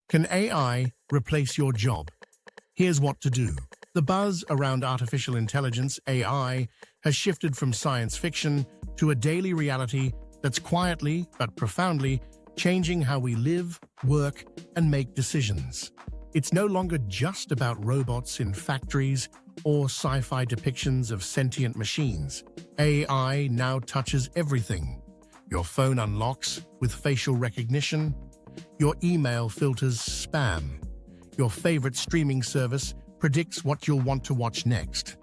Can AI replace your job? Here's what to do. The buzz around artificial intelligence, AI, has shifted from science fiction to a daily reality that's quietly but profoundly changing how we live, work, and make decisions. It's no longer just about robots in factories or sci-fi depictions of sentient machines. AI now touches everything. Your phone unlocks with facial recognition. Your email filters spam. Your favorite streaming service predicts what you'll want to watch next.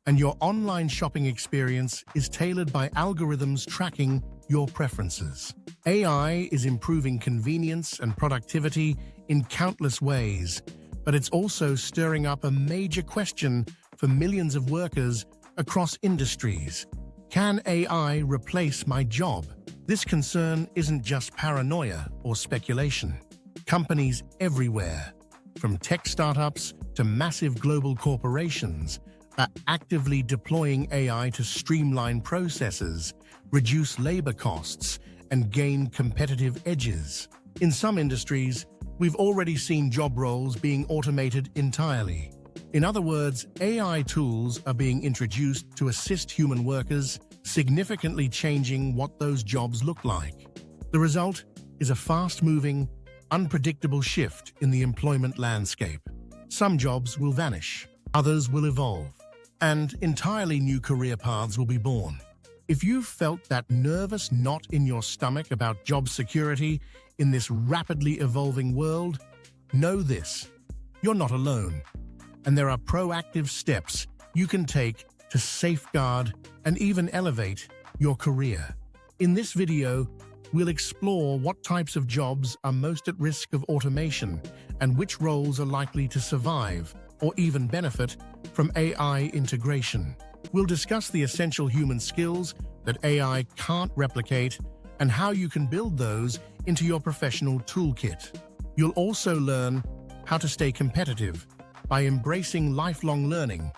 And your online shopping experience is tailored by algorithms tracking your preferences. AI is improving convenience and productivity in countless ways, but it's also stirring up a major question for millions of workers across industries. Can AI replace my job? This concern isn't just paranoia or speculation. Companies everywhere, from tech startups to massive global corporations, are actively deploying AI to streamline processes, reduce labor costs, and gain competitive edges. In some industries, we've already seen job roles being automated entirely. In other words, AI tools are being introduced to assist human workers, significantly changing what those jobs look like. The result is a fast-moving, unpredictable shift in the employment landscape. Some jobs will vanish, others will evolve, and entirely new career paths will be born. If you've felt that nervous knot in your stomach about job security in this rapidly evolving world, know this: you're not alone, and there are proactive steps you can take to safeguard and even elevate your career. In this video, we'll explore what types of jobs are most at risk of automation and which roles are likely to survive or even benefit from AI integration. We'll discuss the essential human skills that AI can't replicate and how you can build those into your professional toolkit. You'll also learn how to stay competitive by embracing lifelong learning,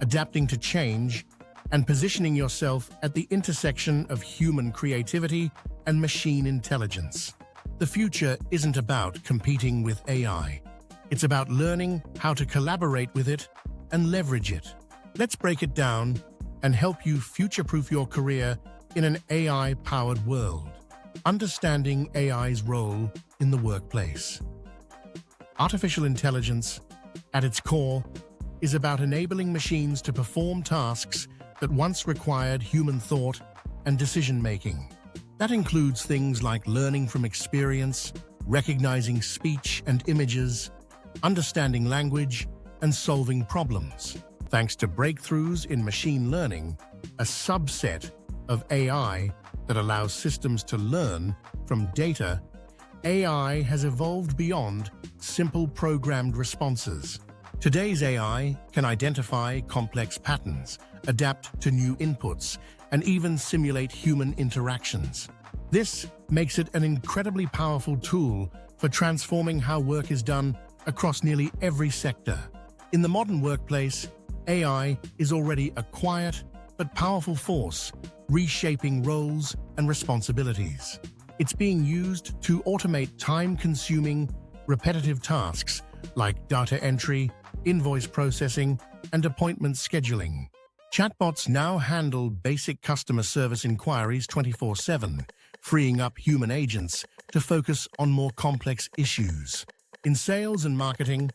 adapting to change, and positioning yourself at the intersection of human creativity and machine intelligence. The future isn't about competing with AI. It's about learning how to collaborate with it and leverage it. Let's break it down and help you future-proof your career in an AI-powered world. Understanding AI's role in the workplace. Artificial intelligence, at its core, is about enabling machines to perform tasks that once required human thought and decision-making. That includes things like learning from experience, recognizing speech and images, understanding language, and solving problems. Thanks to breakthroughs in machine learning, a subset of AI that allows systems to learn from data, AI has evolved beyond simple programmed responses. Today's AI can identify complex patterns, adapt to new inputs, and even simulate human interactions. This makes it an incredibly powerful tool for transforming how work is done across nearly every sector. In the modern workplace, AI is already a quiet but powerful force, reshaping roles and responsibilities. It's being used to automate time-consuming, repetitive tasks like data entry, invoice processing, and appointment scheduling. Chatbots now handle basic customer service inquiries 24/7, freeing up human agents to focus on more complex issues. In sales and marketing,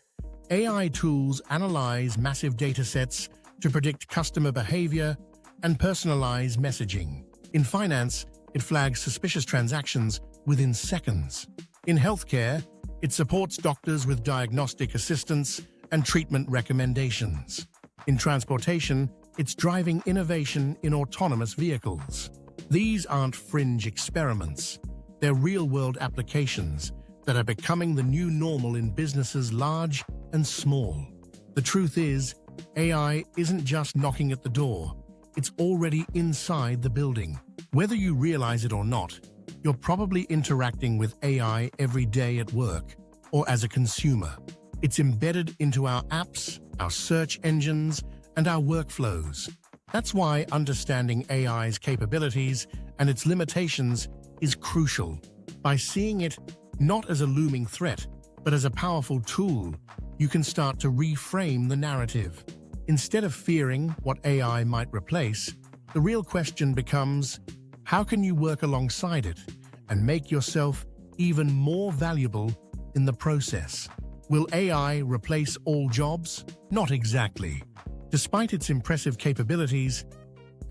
AI tools analyze massive datasets to predict customer behavior and personalize messaging. In finance, it flags suspicious transactions within seconds. In healthcare, it supports doctors with diagnostic assistance and treatment recommendations. In transportation, it's driving innovation in autonomous vehicles. These aren't fringe experiments. They're real-world applications that are becoming the new normal in businesses large and small. The truth is, AI isn't just knocking at the door. It's already inside the building. Whether you realize it or not, you're probably interacting with AI every day at work or as a consumer. It's embedded into our apps, our search engines, and our workflows. That's why understanding AI's capabilities and its limitations is crucial. By seeing it not as a looming threat, but as a powerful tool, you can start to reframe the narrative. Instead of fearing what AI might replace, the real question becomes, how can you work alongside it and make yourself even more valuable in the process? Will AI replace all jobs? Not exactly. Despite its impressive capabilities,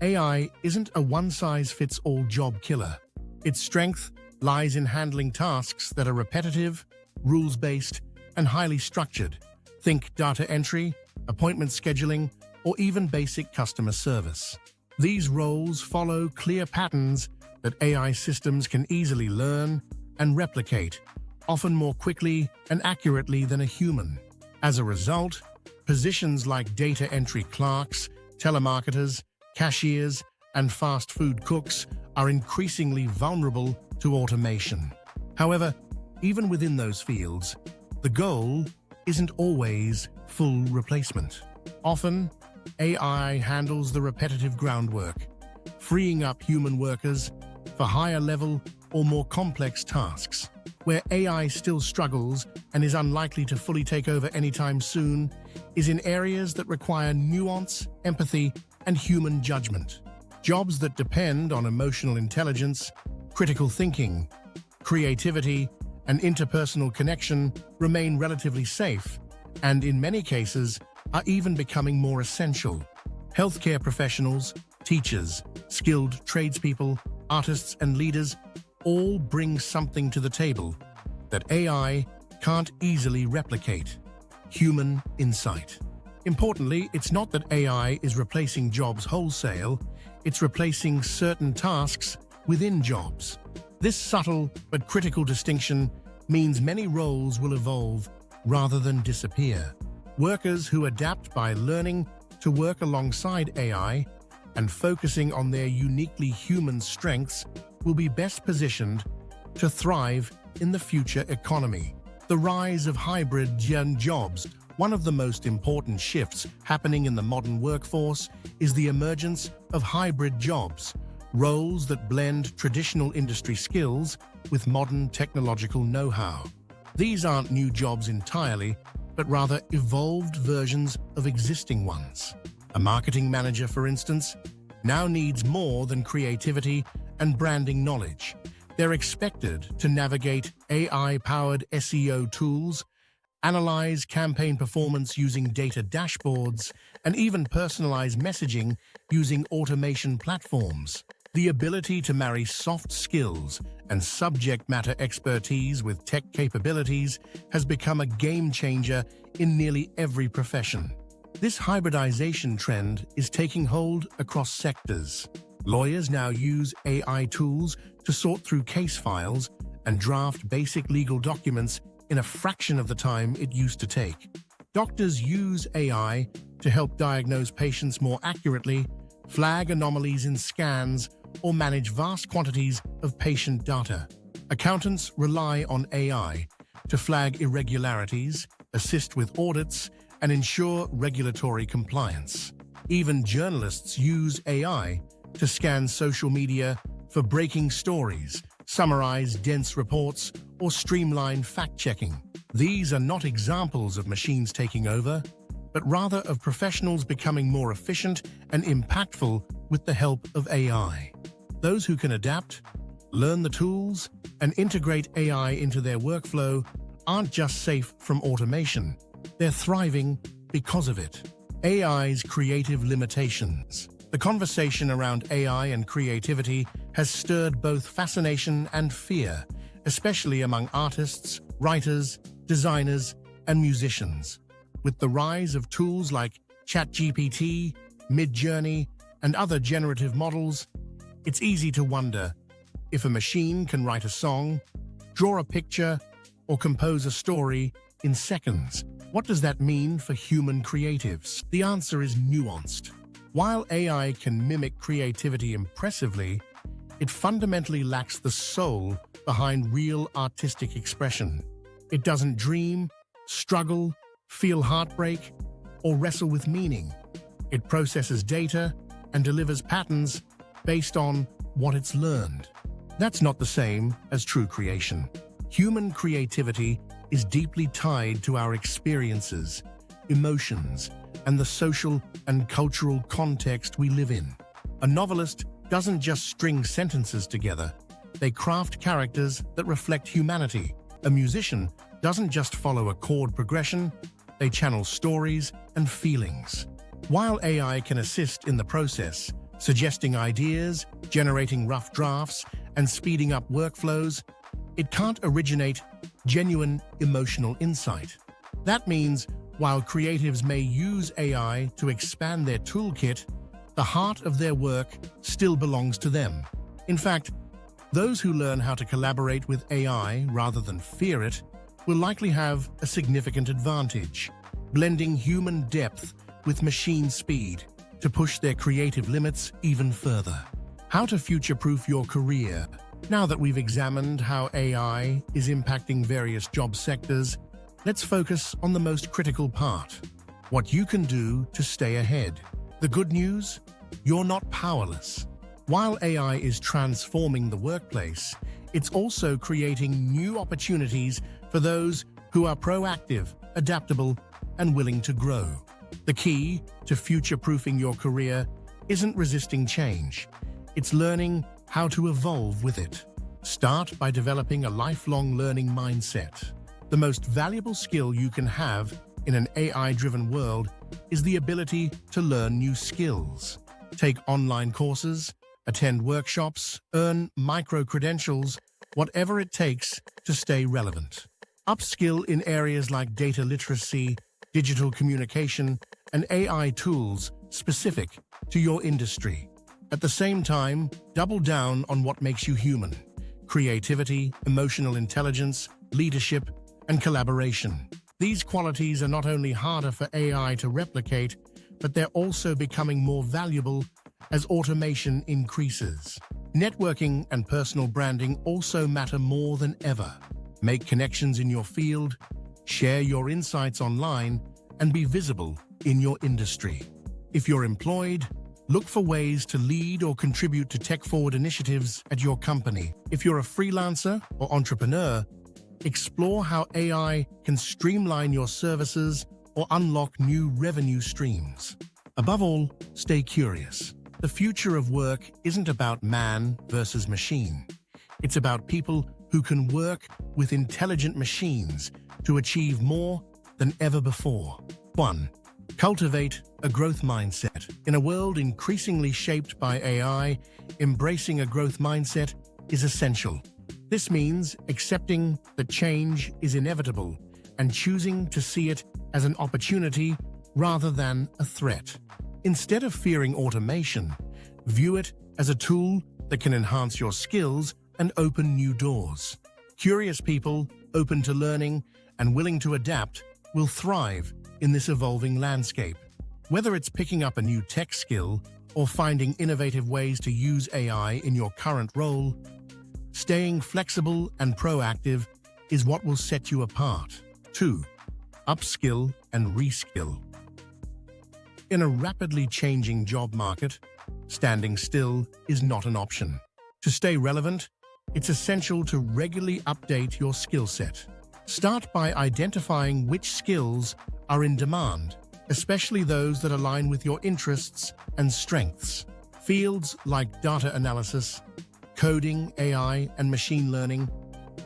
AI isn't a one-size-fits-all job killer. Its strength lies in handling tasks that are repetitive, rules-based, and highly structured. Think data entry, appointment scheduling, or even basic customer service. These roles follow clear patterns that AI systems can easily learn and replicate, often more quickly and accurately than a human. As a result, positions like data entry clerks, telemarketers, cashiers, and fast food cooks are increasingly vulnerable to automation. However, even within those fields, the goal isn't always full replacement. Often, AI handles the repetitive groundwork, freeing up human workers for higher-level or more complex tasks. Where AI still struggles and is unlikely to fully take over anytime soon is in areas that require nuance, empathy, and human judgment. Jobs that depend on emotional intelligence, critical thinking, creativity, and interpersonal connection remain relatively safe, and in many cases are even becoming more essential. Healthcare professionals, teachers, skilled tradespeople, artists, and leaders all bring something to the table that AI can't easily replicate: human insight. Importantly, it's not that AI is replacing jobs wholesale, it's replacing certain tasks within jobs. This subtle but critical distinction means many roles will evolve rather than disappear. Workers who adapt by learning to work alongside AI and focusing on their uniquely human strengths will be best positioned to thrive in the future economy. The rise of hybrid jobs. One of the most important shifts happening in the modern workforce is the emergence of hybrid jobs, roles that blend traditional industry skills with modern technological know-how. These aren't new jobs entirely, but rather evolved versions of existing ones. A marketing manager, for instance, now needs more than creativity and branding knowledge. They're expected to navigate AI-powered SEO tools, analyze campaign performance using data dashboards, and even personalize messaging using automation platforms. The ability to marry soft skills and subject matter expertise with tech capabilities has become a game changer in nearly every profession. This hybridization trend is taking hold across sectors. Lawyers now use AI tools to sort through case files and draft basic legal documents in a fraction of the time it used to take. Doctors use AI to help diagnose patients more accurately, flag anomalies in scans, or manage vast quantities of patient data. Accountants rely on AI to flag irregularities, assist with audits, and ensure regulatory compliance. Even journalists use AI to scan social media for breaking stories, summarize dense reports, or streamline fact-checking. These are not examples of machines taking over, but rather of professionals becoming more efficient and impactful with the help of AI. Those who can adapt, learn the tools, and integrate AI into their workflow aren't just safe from automation, they're thriving because of it. AI's creative limitations. The conversation around AI and creativity has stirred both fascination and fear, especially among artists, writers, designers, and musicians. With the rise of tools like ChatGPT, Midjourney, and other generative models, it's easy to wonder if a machine can write a song, draw a picture, or compose a story in seconds. What does that mean for human creatives? The answer is nuanced. While AI can mimic creativity impressively, it fundamentally lacks the soul behind real artistic expression. It doesn't dream, struggle, feel heartbreak, or wrestle with meaning. It processes data and delivers patterns based on what it's learned. That's not the same as true creation. Human creativity is deeply tied to our experiences, emotions, and the social and cultural context we live in. A novelist doesn't just string sentences together, they craft characters that reflect humanity. A musician doesn't just follow a chord progression, they channel stories and feelings. While AI can assist in the process, suggesting ideas, generating rough drafts, and speeding up workflows, it can't originate genuine emotional insight. That means while creatives may use AI to expand their toolkit, the heart of their work still belongs to them. In fact, those who learn how to collaborate with AI rather than fear it will likely have a significant advantage, blending human depth with machine speed to push their creative limits even further. How to future-proof your career. Now that we've examined how AI is impacting various job sectors, let's focus on the most critical part: what you can do to stay ahead. The good news? You're not powerless. While AI is transforming the workplace, it's also creating new opportunities for those who are proactive, adaptable, and willing to grow. The key to future-proofing your career isn't resisting change. It's learning how to evolve with it. Start by developing a lifelong learning mindset. The most valuable skill you can have in an AI-driven world is the ability to learn new skills. Take online courses, attend workshops, earn micro-credentials, whatever it takes to stay relevant. Upskill in areas like data literacy, digital communication, and AI tools specific to your industry. At the same time, double down on what makes you human: creativity, emotional intelligence, leadership, and collaboration. These qualities are not only harder for AI to replicate, but they're also becoming more valuable as automation increases. Networking and personal branding also matter more than ever. Make connections in your field, share your insights online, and be visible in your industry. If you're employed, look for ways to lead or contribute to tech-forward initiatives at your company. If you're a freelancer or entrepreneur, explore how AI can streamline your services or unlock new revenue streams. Above all, stay curious. The future of work isn't about man versus machine. It's about people who can work with intelligent machines to achieve more than ever before. 1. Cultivate a growth mindset. In a world increasingly shaped by AI, embracing a growth mindset is essential. This means accepting that change is inevitable and choosing to see it as an opportunity rather than a threat. Instead of fearing automation, view it as a tool that can enhance your skills and open new doors. Curious people, open to learning and willing to adapt, will thrive in this evolving landscape. Whether it's picking up a new tech skill or finding innovative ways to use AI in your current role, staying flexible and proactive is what will set you apart. 2. Upskill and reskill. In a rapidly changing job market, standing still is not an option. To stay relevant, it's essential to regularly update your skill set. Start by identifying which skills are in demand, especially those that align with your interests and strengths. Fields like data analysis, coding, AI and machine learning,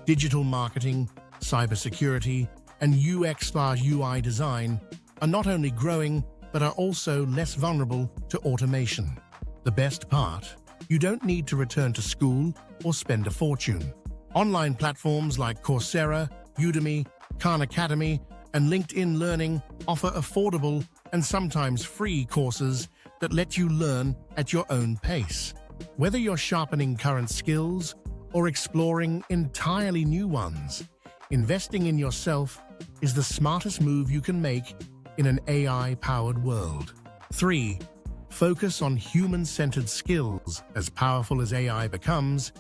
digital marketing, cybersecurity, and UX/UI design are not only growing, but are also less vulnerable to automation. The best part? You don't need to return to school or spend a fortune. Online platforms like Coursera, Udemy, Khan Academy, and LinkedIn Learning offer affordable and sometimes free courses that let you learn at your own pace. Whether you're sharpening current skills or exploring entirely new ones, investing in yourself is the smartest move you can make in an AI-powered world. 3. Focus on human-centered skills. As powerful as AI becomes,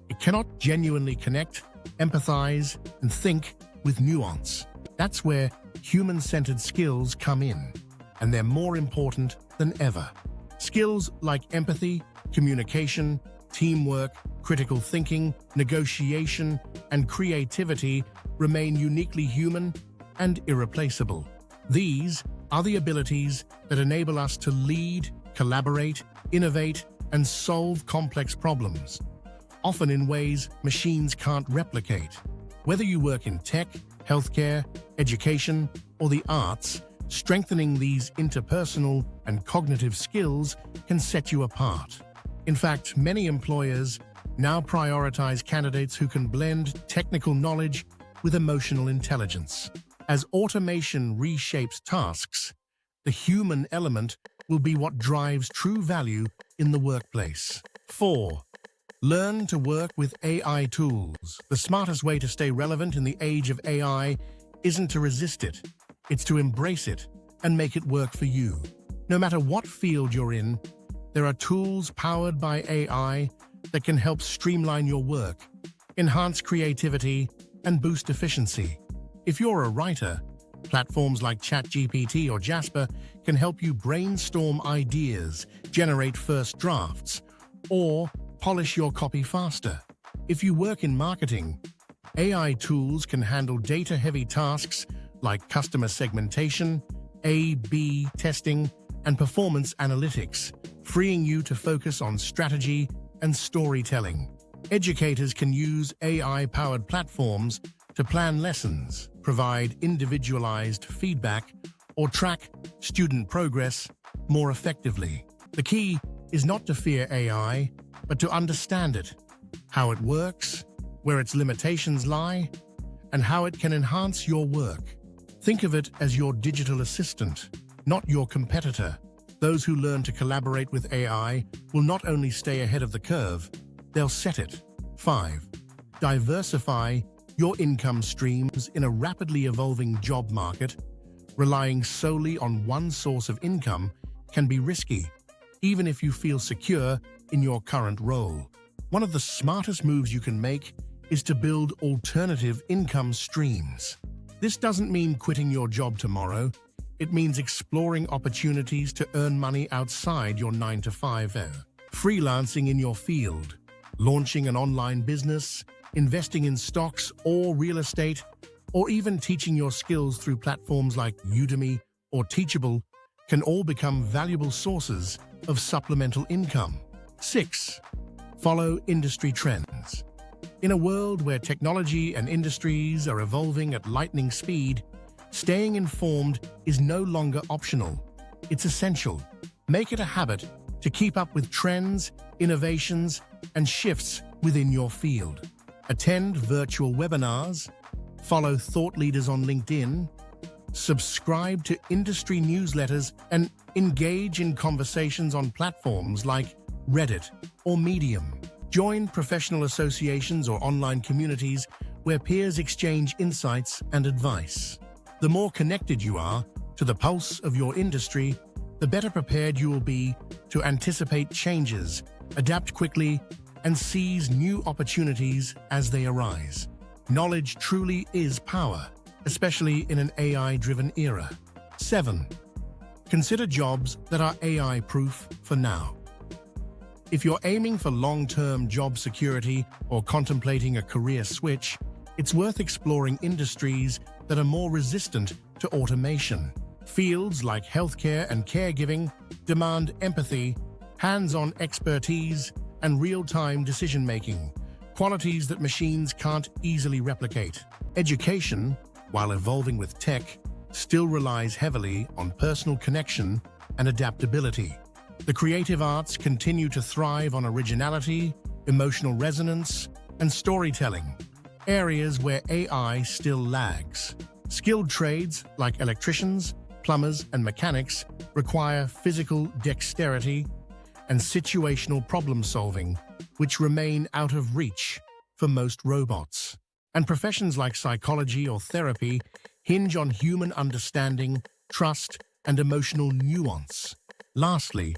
it cannot genuinely connect, empathize, and think with nuance. That's where human-centered skills come in, and they're more important than ever. Skills like empathy, communication, teamwork, critical thinking, negotiation, and creativity remain uniquely human and irreplaceable. These are the abilities that enable us to lead, collaborate, innovate, and solve complex problems, often in ways machines can't replicate. Whether you work in tech, healthcare, education, or the arts, strengthening these interpersonal and cognitive skills can set you apart. In fact, many employers now prioritize candidates who can blend technical knowledge with emotional intelligence. As automation reshapes tasks, the human element will be what drives true value in the workplace. 4. Learn to work with AI tools. The smartest way to stay relevant in the age of AI isn't to resist it, it's to embrace it and make it work for you. No matter what field you're in, there are tools powered by AI that can help streamline your work, enhance creativity, and boost efficiency. If you're a writer, platforms like ChatGPT or Jasper can help you brainstorm ideas, generate first drafts, or polish your copy faster. If you work in marketing, AI tools can handle data-heavy tasks like customer segmentation, A/B testing, and performance analytics, freeing you to focus on strategy and storytelling. Educators can use AI-powered platforms to plan lessons, provide individualized feedback, or track student progress more effectively. The key is not to fear AI, but to understand it, how it works, where its limitations lie, and how it can enhance your work. Think of it as your digital assistant, not your competitor. Those who learn to collaborate with AI will not only stay ahead of the curve, they'll set it. 5. Diversify your income streams in a rapidly evolving job market. Relying solely on one source of income can be risky, even if you feel secure in your current role. One of the smartest moves you can make is to build alternative income streams. This doesn't mean quitting your job tomorrow. It means exploring opportunities to earn money outside your 9-to-5 hour. Freelancing in your field, launching an online business, investing in stocks or real estate, or even teaching your skills through platforms like Udemy or Teachable can all become valuable sources of supplemental income. 6. Follow industry trends. In a world where technology and industries are evolving at lightning speed, staying informed is no longer optional. It's essential. Make it a habit to keep up with trends, innovations, and shifts within your field. Attend virtual webinars, follow thought leaders on LinkedIn, subscribe to industry newsletters, and engage in conversations on platforms like Reddit or Medium. Join professional associations or online communities where peers exchange insights and advice. The more connected you are to the pulse of your industry, the better prepared you will be to anticipate changes, adapt quickly, and seize new opportunities as they arise. Knowledge truly is power, especially in an AI-driven era. 7. Consider jobs that are AI-proof for now. If you're aiming for long-term job security or contemplating a career switch, it's worth exploring industries that are more resistant to automation. Fields like healthcare and caregiving demand empathy, hands-on expertise, and real-time decision-making, qualities that machines can't easily replicate. Education, while evolving with tech, still relies heavily on personal connection and adaptability. The creative arts continue to thrive on originality, emotional resonance, and storytelling, areas where AI still lags. Skilled trades like electricians, plumbers, and mechanics require physical dexterity and situational problem-solving, which remain out of reach for most robots. And professions like psychology or therapy hinge on human understanding, trust, and emotional nuance. Lastly,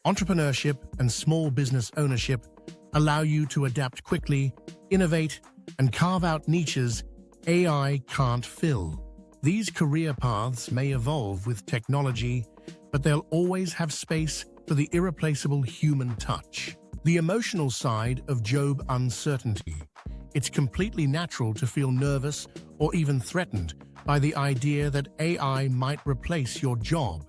entrepreneurship and small business ownership allow you to adapt quickly, innovate, and carve out niches AI can't fill. These career paths may evolve with technology, but they'll always have space for the irreplaceable human touch. The emotional side of job uncertainty. It's completely natural to feel nervous or even threatened by the idea that AI might replace your job.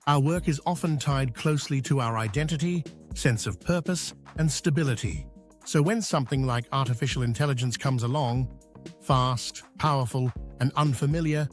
Our work is often tied closely to our identity, sense of purpose, and stability. So when something like artificial intelligence comes along, fast, powerful, and unfamiliar,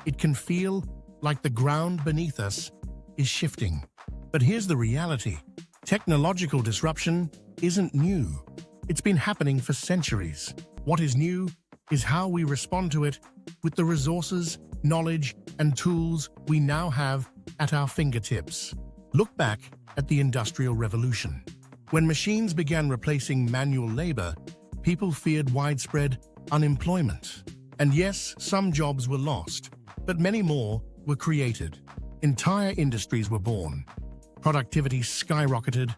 it can feel like the ground beneath us is shifting. But here's the reality. Technological disruption isn't new. It's been happening for centuries. What is new is how we respond to it with the resources, knowledge, and tools we now have at our fingertips. Look back at the Industrial Revolution. When machines began replacing manual labor, people feared widespread unemployment. And yes, some jobs were lost, but many more were created. Entire industries were born. Productivity skyrocketed,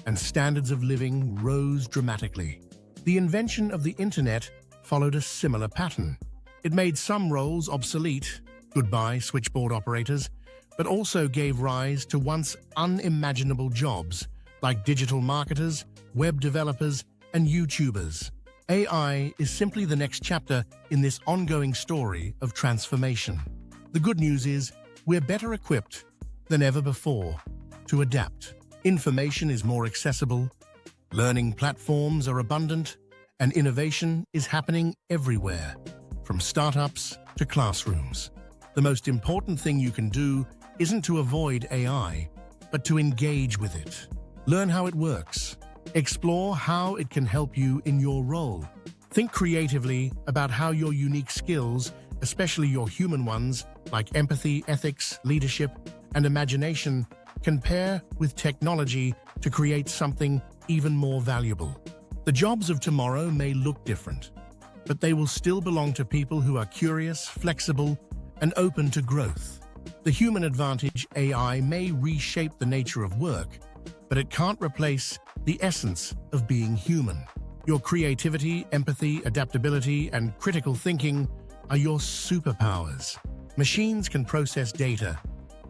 and standards of living rose dramatically. The invention of the internet followed a similar pattern. It made some roles obsolete, goodbye switchboard operators, but also gave rise to once unimaginable jobs like digital marketers, web developers, and YouTubers. AI is simply the next chapter in this ongoing story of transformation. The good news is we're better equipped than ever before to adapt. Information is more accessible, learning platforms are abundant, and innovation is happening everywhere, from startups to classrooms. The most important thing you can do isn't to avoid AI, but to engage with it. Learn how it works. Explore how it can help you in your role. Think creatively about how your unique skills, especially your human ones, like empathy, ethics, leadership, and imagination, can pair with technology to create something even more valuable. The jobs of tomorrow may look different, but they will still belong to people who are curious, flexible, and open to growth. The human advantage AI may reshape the nature of work, but it can't replace the essence of being human. Your creativity, empathy, adaptability, and critical thinking are your superpowers. Machines can process data,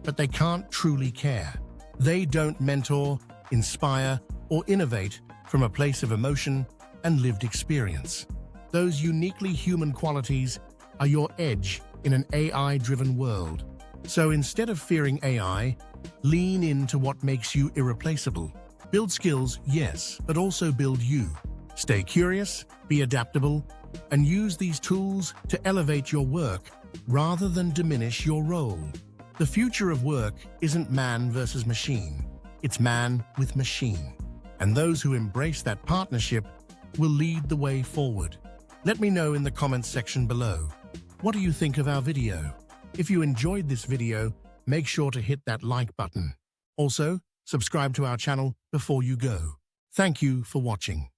but they can't truly care. They don't mentor, inspire, or innovate from a place of emotion and lived experience. Those uniquely human qualities are your edge in an AI-driven world. So instead of fearing AI, lean into what makes you irreplaceable. Build skills, yes, but also build you. Stay curious, be adaptable, and use these tools to elevate your work rather than diminish your role. The future of work isn't man versus machine, it's man with machine. And those who embrace that partnership will lead the way forward. Let me know in the comments section below. What do you think of our video? If you enjoyed this video, make sure to hit that like button. Also, subscribe to our channel before you go. Thank you for watching.